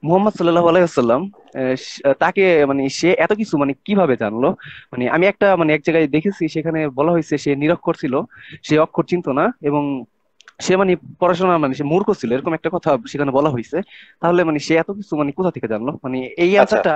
মুহাম্মদ সাল্লাল্লাহু আলাইহি ওয়াসাল্লাম তাকে মানে সে এত কিছু মানে কিভাবে জানলো? মানে আমি একটা মানে এক জায়গায় দেখেছি, সেখানে বলা হয়েছে সে নিরক্ষর ছিল, সে অক্ষর চিনতো না, এবং সে মানে পড়াশোনা মানে সে মূর্খ ছিল, এরকম একটা কথা সেখানে বলা হয়েছে। তাহলে মানে সে এত কিছু মানে কোথা থেকে জানলো? মানে এই আচ্ছা। অ্যান্সারটা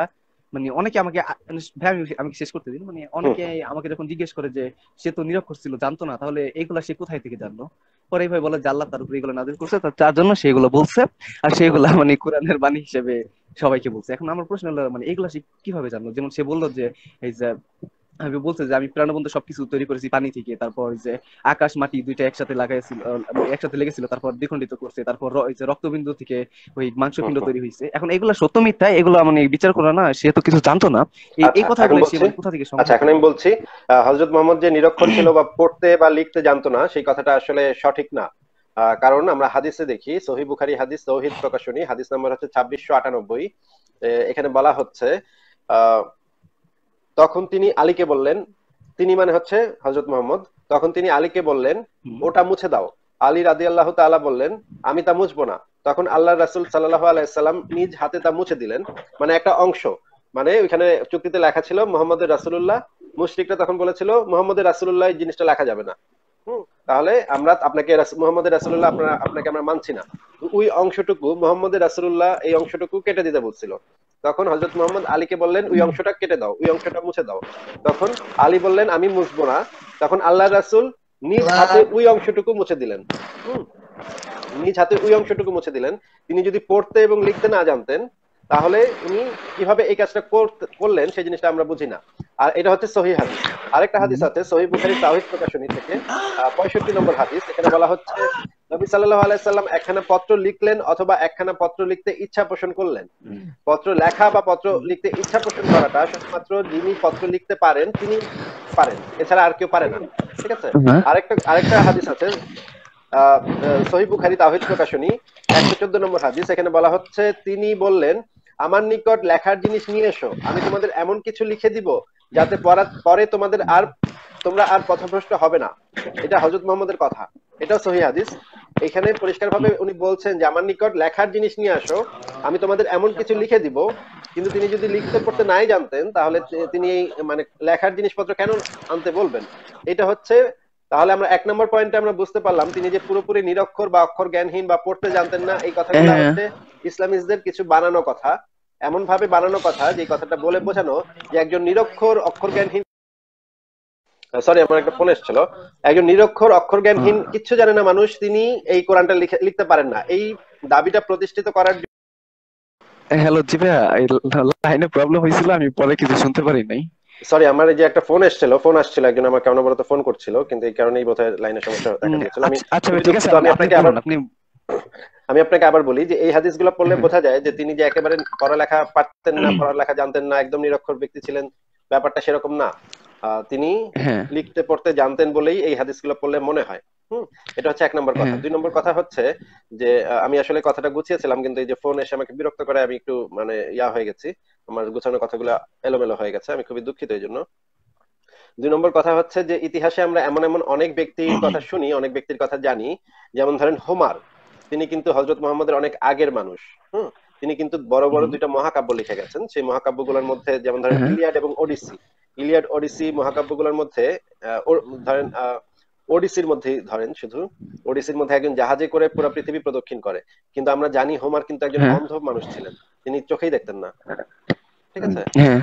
মানে অনেকে আমাকে মানে ভাই আমি শেষ করতে দিন। মানে হুম অনেকে হুম। আমাকে যখন জিজ্ঞেস করে যে সে তো নিরক্ষর ছিল, জানতো না, তাহলে এইগুলা সে কোথায় থেকে জানলো? পরে ভাই বলে যে আল্লাহ তার উপরে এগুলো নাযিল করছে, তার জন্য সে এগুলো বলছে, আর হুম সেগুলা মানে কোরআনের বাণী হিসেবে সবাইকে বলছে। এখন আমার প্রশ্ন হলো মানে এগুলা সে কিভাবে জানলো? যেমন সে বললো যে এই যে আমি বলছে যে আমি প্রাণবন্ত সবকিছু তৈরি করেছি পানি থেকে, তারপর ওই যে আকাশ মাটি দুইটা একসাথে লাগাইছিল, একসাথে লেগেছিল, তারপর দ্বিখণ্ডিত করছে, তারপর ওই যে রক্তবিন্দু থেকে ওই হুম মাংসপিণ্ড হুম। তৈরি হয়েছে। এখন এগুলা সত্য মিথ্যা এগুলো মানে বিচার করা না, সে তো কিছু জানতো না। এই আচ্ছা এখন কথাগুলো সে বলছি। মানে কোথা থেকে আচ্ছা সংগ্রহ এখন আমি করলো? বলছি, হযরত মুহাম্মদ যে নিরক্ষর ছিল বা পড়তে বা লিখতে জানতো না, সেই কথাটা আসলে সঠিক না। কারণ আমরা হাদিসে দেখি, সহিহ বুখারী হাদিস, তৌহিদ প্রকাশনী, হাদিস নাম্বার হচ্ছে 2698। এখানে বলা হচ্ছে, আহ তখন তিনি আলীকে বললেন, তিনি মানে হচ্ছে হযরত মুহাম্মদ, তখন তিনি আলীকে বললেন, হুম। ওটা মুছে দাও। আলী রাদিয়াল্লাহু তাআলা বললেন, আমি তা মুছবো না। তখন আল্লাহর রাসূল সাল্লাল্লাহু আলাইহি সাল্লাম নিজ হাতে তা মুছে দিলেন, মানে একটা অংশ। মানে ওইখানে চুক্তিতে লেখা ছিল মুহাম্মদের রাসূলুল্লাহ, মুশরিকরা তখন বলেছিল মুহাম্মদের রাসূলুল্লাহ এই জিনিসটা লেখা যাবে না। তাহলে আমরা আপনাকে মুহাম্মদের রাসূলুল্লাহ আপনাকে আমরা মানছি না। তো ওই অংশটুকু মুহাম্মদের রাসূলুল্লাহ এই অংশটুকু কেটে দিতে বলছিল। তখন হযরত মুহাম্মদ আলীকে বললেন, ওই অংশটা কেটে দাও, ওই অংশটা মুছে দাও। তখন আলী বললেন, আমি মুছবো না। তখন আল্লাহর রাসূল নিজ হাতে ওই অংশটুকু মুছে দিলেন। হুম নিজ হাতে ওই অংশটুকু মুছে দিলেন। তিনি যদি পড়তে এবং লিখতে না জানতেন, তাহলে উনি কিভাবে এই কাজটা করলেন সেই জিনিসটা আমরা বুঝি না। আর এটা হচ্ছে সহিহ হাদিস। আরেকটা হাদিস হুম। আছে সহিহ বুখারীর তাওহীদ প্রকাশনী থেকে, 65 নম্বর হাদিস। এখানে বলা হচ্ছে, নবী সাল্লাল্লাহু আলাইহি সাল্লাম একখানা পত্র লিখলেন অথবা একখানা পত্র লিখতে ইচ্ছা পোষণ করলেন। পত্র লেখা বা পত্র লিখতে ইচ্ছা পোষণ করাটা শুধুমাত্র যিনি পত্র লিখতে পারেন তিনি পারেন, এছাড়া আর কেউ পারে না। ঠিক আছে। হ্যাঁ। আরেকটা হাদিস আছে, আহ সহিহ বুখারী তাওহীদ প্রকাশনী, 114 নম্বর হাদিস। এখানে বলা হচ্ছে, তিনি বললেন, আমার নিকট লেখার জিনিস নিয়ে এসো, আমি তোমাদের এমন কিছু লিখে দিব যাতে পরে তোমরা আর পথভ্রষ্ট হবে না। এটা হযরত মুহাম্মদের কথা, এটাও সহিহ হাদিস। এখানে পরিষ্কার ভাবে উনি বলছেন যে আমার নিকট লেখার জিনিস নিয়ে আসো, আমি তোমাদের এমন কিছু লিখে দিব। কিন্তু তিনি যদি লিখতে পড়তে নাই জানতেন, তাহলে তিনি এই মানে লেখার জিনিসপত্র কেন আনতে বলবেন? এটা হচ্ছে, তাহলে আমরা 1 নম্বর পয়েন্টে আমরা বুঝতে পারলাম তিনি যে পুরোপুরি নিরক্ষর বা অক্ষর জ্ঞানহীন বা পড়তে জানতেন না, এই কথাগুলা হ্যাঁ। হচ্ছে ইসলামিস্টদের কিছু বানানো কথা। এমন ভাবে বানানো কথা যে কথাটা বলে বোঝানো যে একজন নিরক্ষর অক্ষর জ্ঞানহীন, সরি আমার একটা ফোন এসেছিল, একজন নিরক্ষর অক্ষর জ্ঞানহীন কিচ্ছু জানে না মানুষ, তিনি এই কোরআনটা লিখতে পারেন না, এই দাবিটা প্রতিষ্ঠিত করার জন্য। হ্যালো জি ভাইয়া, এই লাইনে প্রবলেম হয়েছিল, আমি পরে কিছু শুনতে পারি নাই। সরি, আমার এই যে একটা ফোন আসছিল, একজন আমাকে অনবরত ফোন করছিল, কিন্তু এই কারণেই বোধহয় লাইনের সমস্যা দেখা দিয়েছিল। আমি আচ্ছা আচ্ছা ভাই, খুবই ঠিক আছে, দুঃখিত। আপনি আপনি বলুন, আপনি। আমি আপনাকে আবার বলি যে এই হাদিসগুলো পড়লে হ্যাঁ। বোঝা যায় যে তিনি যে একেবারে পড়ালেখা পারতেন না, পড়ালেখা জানতেন না, একদম নিরক্ষর ব্যক্তি ছিলেন, ব্যাপারটা সেরকম না। তিনি হ্যাঁ। লিখতে পড়তে জানতেন বলেই এই হাদিসগুলো পড়লে মনে হয়। হুম এটা হচ্ছে 1 নম্বর কথা। হ্যাঁ। 2 নম্বর কথা হচ্ছে যে আমি আসলে কথাটা গুছিয়েছিলাম, কিন্তু এই যে ফোন এসে আমাকে বিরক্ত করে আমি একটু মানে হয়ে গেছি, আমার গুছানো কথাগুলো এলোমেলো হয়ে গেছে, আমি খুবই দুঃখিত এই জন্য। 2 নম্বর কথা হচ্ছে যে ইতিহাসে আমরা এমন এমন অনেক ব্যক্তির কথা শুনি, অনেক ব্যক্তির কথা জানি। যেমন ধরেন হোমার, তিনি কিন্তু হযরত মুহাম্মদের অনেক আগের মানুষ। হুম তিনি কিন্তু বড় বড় হুম। দুইটা মহাকাব্য লিখে গেছেন। সেই মহাকাব্যগুলোর মধ্যে যেমন ধরেন হ্যাঁ। ইলিয়াড এবং ওডিসি। ইলিয়াড ওডিসি মহাকাব্যগুলোর মধ্যে ধরেন ওডিসির মধ্যে ধরেন, শুধু ওডিসির মধ্যে একজন জাহাজে করে পুরো পৃথিবী প্রদক্ষিণ করে। কিন্তু আমরা জানি হোমার কিন্তু একজন হ্যাঁ। অন্ধ মানুষ ছিলেন, তিনি চোখেই দেখতেন না। ঠিক আছে। হ্যাঁ।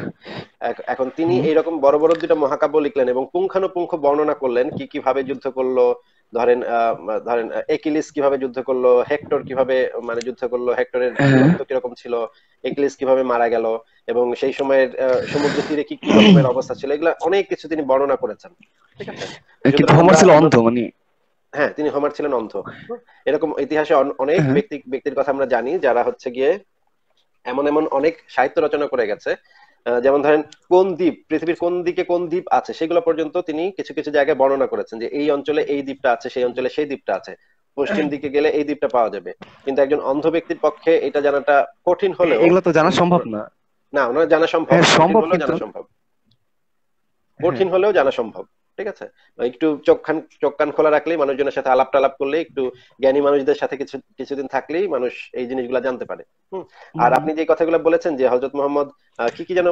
এখন তিনি হুম। এইরকম বড় বড় দুটো মহাকাব্য লিখলেন এবং পুঙ্খানুপুঙ্খ বর্ণনা করলেন কি কিভাবে যুদ্ধ করলো। ধরেন একিলিস কিভাবে যুদ্ধ করলো, হেক্টর কিভাবে মানে যুদ্ধ করলো, হেক্টরের হ্যাঁ। বীরত্ব কিরকম ছিল, একিলিস কিভাবে মারা গেল, এবং সেই সময়ের সমুদ্র তীরে কি কি রকমের অবস্থা ছিল, এগুলা অনেক কিছু তিনি বর্ণনা করেছেন। ঠিক আছে। কিন্তু সুতরাং হোমার আমরা ছিল আমরা অন্ধ মানে। হ্যাঁ, তিনি হোমার ছিলেন অন্ধ। এরকম ইতিহাসে অনেক হ্যাঁ। ব্যক্তির কথা আমরা জানি যারা হচ্ছে গিয়ে এমন এমন অনেক সাহিত্য রচনা করে গেছে। যেমন ধরেন কোন দ্বীপ, পৃথিবীর কোন দিকে কোন দ্বীপ আছে, সেগুলো পর্যন্ত তিনি কিছু কিছু জায়গায় বর্ণনা করেছেন, যে এই অঞ্চলে এই দ্বীপটা আছে, সেই অঞ্চলে সেই দ্বীপটা আছে, পশ্চিম দিকে গেলে এই দ্বীপটা পাওয়া যাবে। কিন্তু একজন অন্ধ ব্যক্তির পক্ষে এটা জানাটা কঠিন হলেও, এগুলো তো জানা সম্ভব না। না ওনার জানা সম্ভব, হ্যাঁ কঠিন সম্ভব, হলেও কিন্তু জানা সম্ভব, হ্যাঁ। কঠিন হলেও জানা সম্ভব। ঠিক আছে? একটু চোখ কান খোলা রাখলেই, মানুষজনের সাথে আলাপ টালাপ করলে, একটু জ্ঞানী মানুষদের সাথে কিছুদিন থাকলেই মানুষ এই জিনিসগুলো জানতে পারে। হুম। আর হুম। আপনি যে কথাগুলো বলেছেন যে হযরত মুহাম্মদ কি কি যেন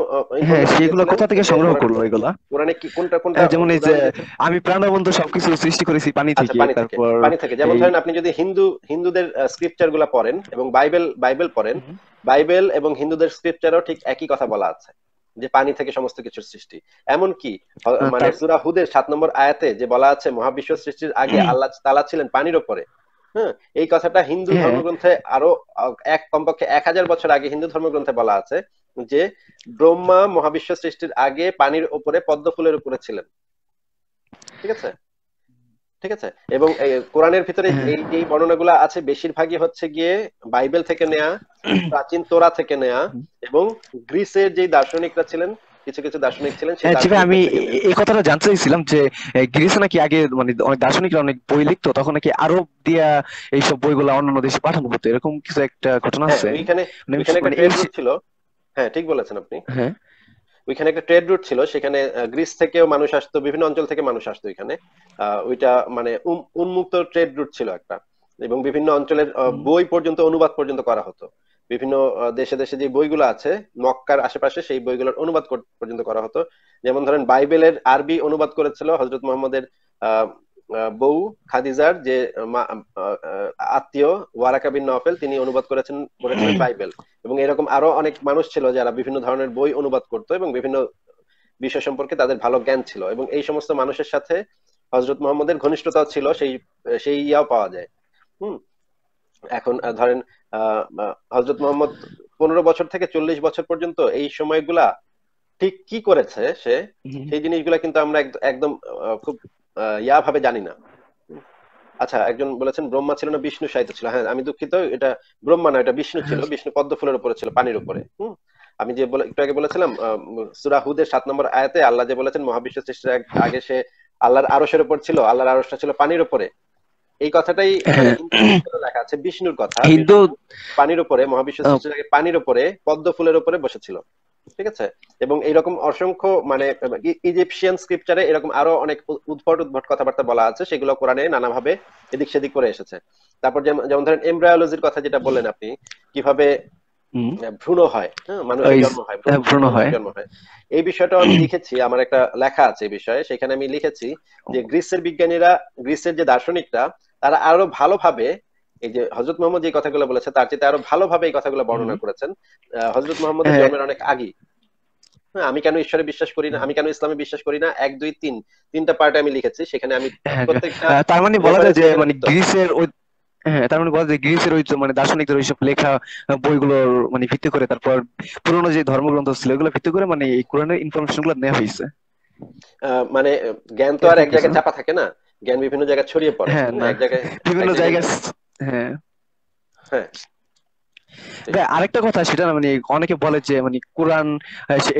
হ্যাঁ, ইনফরমেশন সেগুলো দিয়েছিলেন, কোথা থেকে যে সংগ্রহ কোরআন, করলো এগুলা? কোরআনে কি কোনটা কোনটা যেমন এই যে উদাহরণ দিয়েছেন? আমি প্রাণবন্ত সবকিছু সৃষ্টি করেছি পানি আচ্ছা, থেকে, পানি থেকে। তারপর পানি থেকে, যেমন এই ধরেন আপনি যদি হিন্দুদের স্ক্রিপচার গুলা পড়েন এবং বাইবেল পড়েন, হুম, বাইবেল এবং হিন্দুদের স্ক্রিপচারও ঠিক একই কথা বলা আছে, যে পানি থেকে সমস্ত কিছুর সৃষ্টি। এমনকি মানে তার সূরা হুদের 7 নম্বর আয়াতে যে বলা আছে মহাবিশ্ব সৃষ্টির আগে আল্লাহ তাআলা ছিলেন পানির উপরে। হ্যাঁ, এই কথাটা হিন্দু হ্যাঁ, ধর্মগ্রন্থে আরো কমপক্ষে 1000 বছর আগে হিন্দু ধর্মগ্রন্থে বলা আছে যে ব্রহ্মা মহাবিশ্ব সৃষ্টির আগে পানির উপরে পদ্ম ফুলের উপরে ছিলেন। ঠিক আছে? ঠিক আছে? এবং কোরআনের ভিতরে হ্যাঁ, এই যে বর্ণনাগুলো আছে বেশিরভাগই হচ্ছে গিয়ে বাইবেল থেকে নেয়া, প্রাচীন তোরা থেকে নেয়া, এবং গ্রিসের যে দার্শনিকরা ছিলেন, কিছু কিছু দার্শনিক ছিলেন, সেই হ্যাঁ, জি ভাই, আমি দার্শনিকদের থেকে নেয়া। এই কথাটা জানতে চাইছিলাম যে গ্রিসে নাকি আগে মানে অনেক দার্শনিকরা অনেক বই লিখতো, তখন নাকি আরব দিয়া এইসব বইগুলো অন্যান্য দেশে পাঠানো হতো, এরকম কিছু একটা ঘটনা হ্যাঁ, আছে। ওইখানে মানে ওইখানে একটা মানে এই ট্রেড রুট ছিল। হ্যাঁ, ঠিক বলেছেন আপনি। হ্যাঁ, ওইখানে একটা ট্রেড রুট ছিল, সেখানে গ্রিস থেকেও মানুষ আসতো, বিভিন্ন অঞ্চল থেকে মানুষ আসতো এখানে। ওইটা মানে উন্মুক্ত ট্রেড রুট ছিল একটা, এবং বিভিন্ন অঞ্চলের হুম, বই পর্যন্ত অনুবাদ পর্যন্ত করা হতো। বিভিন্ন দেশে দেশে যে বইগুলো আছে মক্কার আশেপাশে, সেই বইগুলোর অনুবাদ পর্যন্ত করা হতো। যেমন ধরেন বাইবেলের আরবি অনুবাদ করেছিল হযরত মুহাম্মদের আহ বউ খাদিজার যে আত্মীয় ওয়ারাকা বিন নওফেল, তিনি অনুবাদ করেছিলেন বাইবেল। এবং এরকম আরো অনেক মানুষ ছিল যারা বিভিন্ন ধরনের বই অনুবাদ করতো, এবং বিভিন্ন বিষয় সম্পর্কে তাদের ভালো জ্ঞান ছিল, এবং এই সমস্ত মানুষের সাথে হযরত মুহাম্মদের ঘনিষ্ঠতা ছিল, সেই সেই ইয়াও পাওয়া যায়। হুম। এখন ধরেন হযরত মুহাম্মদ 15 বছর থেকে 40 বছর পর্যন্ত এই সময়গুলা ঠিক কি করেছে সে, হুম, সেই জিনিসগুলা কিন্তু আমরা একদম খুব ইয়া ভাবে জানি না। আচ্ছা, একজন বলেছেন ব্রহ্মা ছিল না বিষ্ণু সাহিত্য ছিল। হ্যাঁ, আমি দুঃখিত, এটা ব্রহ্মা না, এটা বিষ্ণু ছিল। হ্যাঁ, বিষ্ণু পদ্ম ফুলের উপরে ছিল, পানির উপরে। আমি যে একটু আগে বলেছিলাম সূরা হুদের 7 নম্বর আয়াতে আল্লাহ যে বলেছেন মহাবিশ্ব সৃষ্টির আগে সে আল্লাহর আরশের উপর ছিল, আল্লাহর আরশটা ছিল পানির উপরে। এই কথাটাই মানে হ্যাঁ, হিন্দু স্ক্রিপ্টে লেখা আছে, বিষ্ণুর কথা। হিন্দু বিষ্ণু পানির উপরে, মহাবিশ্ব আহ, সৃষ্টির আগে পানির উপরে পদ্ম ফুলের উপরে বসেছিল। ঠিক আছে? এবং এরকম অসংখ্য মানে ইজিপশিয়ান স্ক্রিপচারে এরকম আরো অনেক উদ্ভট উদ্ভট কথাবার্তা বলা আছে, সেগুলো কোরআনে নানাভাবে এদিক সেদিক করে এসেছে। তারপর যেমন যেমন ধরেন এমব্রায়োলজির কথা যেটা বললেন আপনি, কিভাবে হুম, ভ্রূণ হয়, হ্যাঁ, মানুষের ওই জন্ম হয়, ভ্রূণ ভ্রূণ ভ্রূণ হয়। থেকে জন্ম হয়। এই বিষয়টাও আমি লিখেছি, আমার একটা লেখা আছে এই বিষয়ে। সেখানে আমি লিখেছি যে গ্রিসের বিজ্ঞানীরা, গ্রিসের যে দার্শনিকরা, তারা আরো ভালোভাবে এই যে হযরত মুহাম্মদ যে কথাগুলো বলেছে তার চেয়ে আরো ভালোভাবে এই কথাগুলো হুম, বর্ণনা করেছেন হযরত মুহাম্মদের হ্যাঁ, জন্মের অনেক আগে। হ্যাঁ, আমি কেন ঈশ্বরে বিশ্বাস করি না, আমি কেন ইসলামে বিশ্বাস করি না, 1 2 3 তিনটা পার্টে আমি লিখেছি, সেখানে আমি হ্যাঁ, প্রত্যেকটা তার মানে বলা যায় রেফারেন্স যে সেখানে মানে দিতে হবে। গ্রিসের ওই হ্যাঁ, তার মানে বলা যায় গ্রিসের ওই যে মানে দার্শনিকদের ওইসব লেখা বইগুলোর মানে ভিত্তি করে, তারপর পুরোনো যে ধর্মগ্রন্থ ছিল এগুলো ভিত্তি করে মানে এই কোরআনের ইনফরমেশন গুলো নেওয়া হয়েছে, মানে জ্ঞান তো আর এরকম এক কিছু। জায়গায় চাপা থাকে না, জ্ঞান বিভিন্ন জায়গায় ছড়িয়ে পড়ে। হ্যাঁ, না, এক জায়গায়, এক বিভিন্ন জায়গায়। জায়গায় হ্যাঁ। হ্যাঁ, ঠিক। ভাই, আরেকটা কথা, সেটা না মানে অনেকে বলে যে মানে কোরআন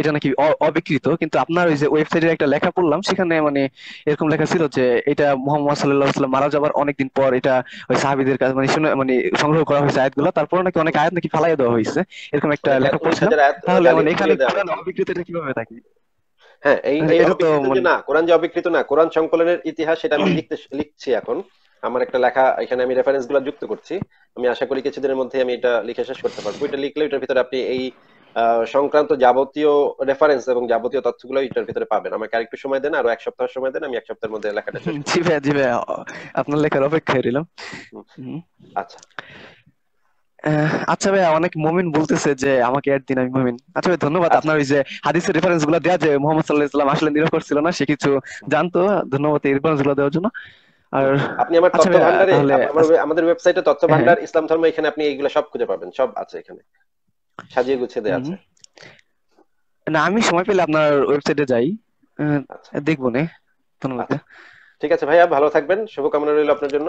এটা নাকি অবিকৃত, কিন্তু আপনার ওই যে ওয়েবসাইটের একটা লেখা পড়লাম, সেখানে মানে এরকম লেখা ছিল যে এটা মুহাম্মদ সাল্লাল্লাহু আলাইহি ওয়াসাল্লাম মারা যাবার অনেকদিন পর এটা ওই সাহাবীদের কাছে মানে শুনে মানে সংগ্রহ করা হয়েছে আয়াতগুলো, তারপর নাকি অনেক আয়াত নাকি ফালাইয়া দেওয়া হয়েছে, এরকম একটা অনেক লেখা উনিশ পড়ছিলাম। হাজার আয়াত তাহলে মানে এখানে পুড়িয়ে দেওয়া কোরআন হয়েছিল। অবিকৃত এটা কিভাবে থাকে? হ্যাঁ, এই মানে এই এটা তো অবিকৃত যে মানে না, কোরআন যে অবিকৃত না, কোরআন সংকলনের ইতিহাস সেটা আমি লিখছি এখন। আমার একটা লেখা, এখানে আমি রেফারেন্স গুলো যুক্ত করছি। আমি আশা করি কিছুদিনের মধ্যে আমি এটা লিখে শেষ করতে পারবো। এটা লিখলে এটার ভিতরে আপনি এই সংক্রান্ত যাবতীয় রেফারেন্স এবং যাবতীয় তথ্যগুলো এটার ভিতরে পাবেন। আমাকে আরেকটু সময় দেন, আরো 1 সপ্তাহ সময় দেন, আমি 1 সপ্তাহের মধ্যে লেখাটা শেষ জি করবো। ভাই, জি ভাই, আপনার লেখার অপেক্ষায় রইলাম। হুম, হুম। আচ্ছা। আচ্ছা ভাই, অনেক মুমিন বলতেছে যে আমাকে অ্যাড দিন, আমি মুমিন। আচ্ছা ভাই, ধন্যবাদ আচ্ছা, আপনার ওই যে হাদিসের রেফারেন্স গুলো দেওয়া, যে মোহাম্মদ সাল্লাল্লাহু আলাইহি ওয়াসাল্লাম আসলে নিরক্ষর ছিল না, সে কিছু জানতো। ধন্যবাদ এই রেফারেন্স গুলো দেওয়ার জন্য। আর আপনি আমার আচ্ছা তথ্য ভাই, ভান্ডারে, তাহলে আমাদের ওয়েবসাইটে তথ্য হ্যাঁ, ভান্ডার ইসলাম ধর্ম, এখানে আপনি এইগুলো সব খুঁজে পাবেন, সব আছে এখানে, সাজিয়ে গুছিয়ে দেওয়া হুম, আছে। না আমি সময় পেলে আপনার ওয়েবসাইটে যাই, আচ্ছা, দেখবো নে। ধন্যবাদ আচ্ছা, ভাই। ঠিক আছে ভাইয়া, ভালো থাকবেন, শুভকামনা রইল আপনার জন্য।